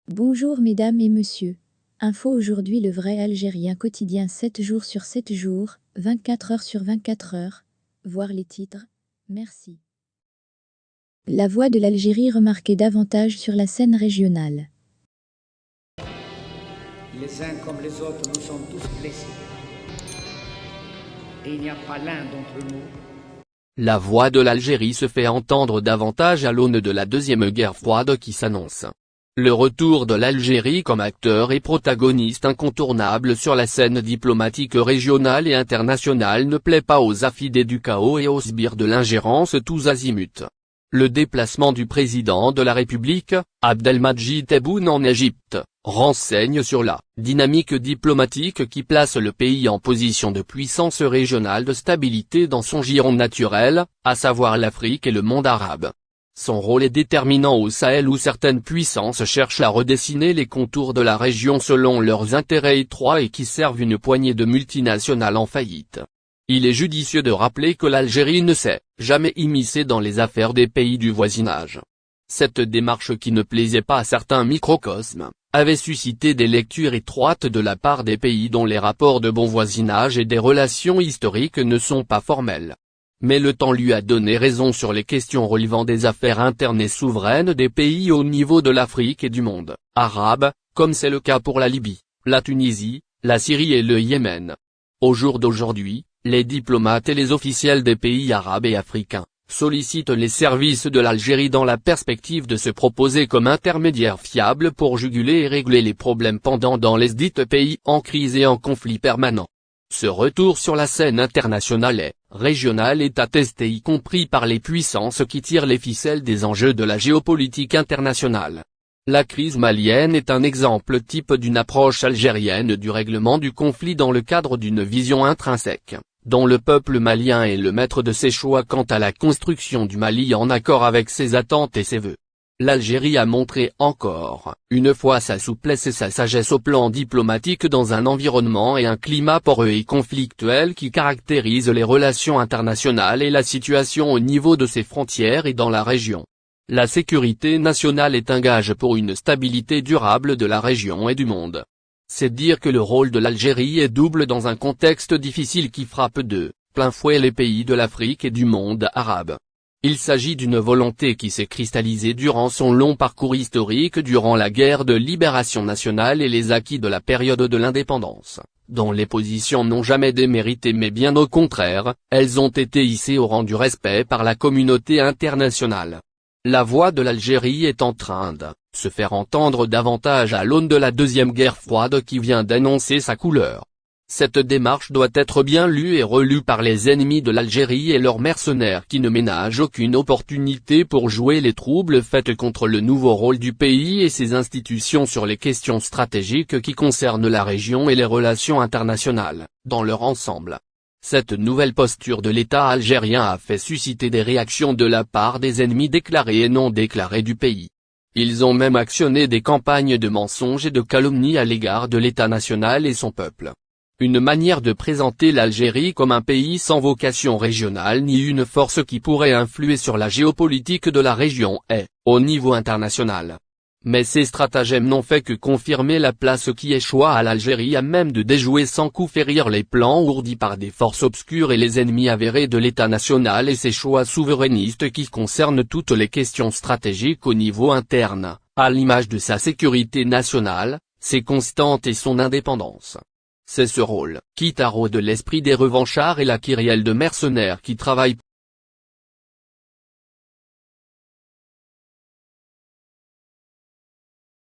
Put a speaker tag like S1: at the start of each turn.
S1: Bonjour mesdames et messieurs. Info aujourd'hui le vrai algérien quotidien 7 jours sur 7 jours, 24 heures sur 24 heures. Voir les titres. Merci. La voix de l'Algérie remarquée davantage sur la scène régionale.
S2: Les uns comme les autres, nous sommes tous blessés. Et il n'y a pas l'un d'entre nous.
S3: La voix de l'Algérie se fait entendre davantage à l'aune de la deuxième guerre froide qui s'annonce. Le retour de l'Algérie comme acteur et protagoniste incontournable sur la scène diplomatique régionale et internationale ne plaît pas aux affidés du chaos et aux sbires de l'ingérence tous azimuts. Le déplacement du président de la République, Abdelmadjid Tebboune en Égypte, renseigne sur la dynamique diplomatique qui place le pays en position de puissance régionale de stabilité dans son giron naturel, à savoir l'Afrique et le monde arabe. Son rôle est déterminant au Sahel où certaines puissances cherchent à redessiner les contours de la région selon leurs intérêts étroits et qui servent une poignée de multinationales en faillite. Il est judicieux de rappeler que l'Algérie ne s'est jamais immiscée dans les affaires des pays du voisinage. Cette démarche qui ne plaisait pas à certains microcosmes, avait suscité des lectures étroites de la part des pays dont les rapports de bon voisinage et des relations historiques ne sont pas formels. Mais le temps lui a donné raison sur les questions relevant des affaires internes et souveraines des pays au niveau de l'Afrique et du monde arabe, comme c'est le cas pour la Libye, la Tunisie, la Syrie et le Yémen. Au jour d'aujourd'hui, les diplomates et les officiels des pays arabes et africains sollicitent les services de l'Algérie dans la perspective de se proposer comme intermédiaire fiable pour juguler et régler les problèmes pendants dans les dits pays en crise et en conflit permanent. Ce retour sur la scène internationale et régionale est attesté y compris par les puissances qui tirent les ficelles des enjeux de la géopolitique internationale. La crise malienne est un exemple type d'une approche algérienne du règlement du conflit dans le cadre d'une vision intrinsèque, dont le peuple malien est le maître de ses choix quant à la construction du Mali en accord avec ses attentes et ses vœux. L'Algérie a montré encore une fois sa souplesse et sa sagesse au plan diplomatique dans un environnement et un climat poreux et conflictuel qui caractérisent les relations internationales et la situation au niveau de ses frontières et dans la région. La sécurité nationale est un gage pour une stabilité durable de la région et du monde. C'est dire que le rôle de l'Algérie est double dans un contexte difficile qui frappe de plein fouet les pays de l'Afrique et du monde arabe. Il s'agit d'une volonté qui s'est cristallisée durant son long parcours historique durant la guerre de libération nationale et les acquis de la période de l'indépendance, dont les positions n'ont jamais démérité mais bien au contraire, elles ont été hissées au rang du respect par la communauté internationale. La voix de l'Algérie est en train de se faire entendre davantage à l'aune de la deuxième guerre froide qui vient d'annoncer sa couleur. Cette démarche doit être bien lue et relue par les ennemis de l'Algérie et leurs mercenaires qui ne ménagent aucune opportunité pour jouer les troubles faits contre le nouveau rôle du pays et ses institutions sur les questions stratégiques qui concernent la région et les relations internationales, dans leur ensemble. Cette nouvelle posture de l'État algérien a fait susciter des réactions de la part des ennemis déclarés et non déclarés du pays. Ils ont même actionné des campagnes de mensonges et de calomnies à l'égard de l'État national et son peuple. Une manière de présenter l'Algérie comme un pays sans vocation régionale ni une force qui pourrait influer sur la géopolitique de la région et, au niveau international. Mais ces stratagèmes n'ont fait que confirmer la place qui échoit à l'Algérie à même de déjouer sans coup férir les plans ourdis par des forces obscures et les ennemis avérés de l'État national et ses choix souverainistes qui concernent toutes les questions stratégiques au niveau interne, à l'image de sa sécurité nationale, ses constantes et son indépendance. C'est ce rôle qui taraude l'esprit des revanchards et la kyrielle de mercenaires qui travaillent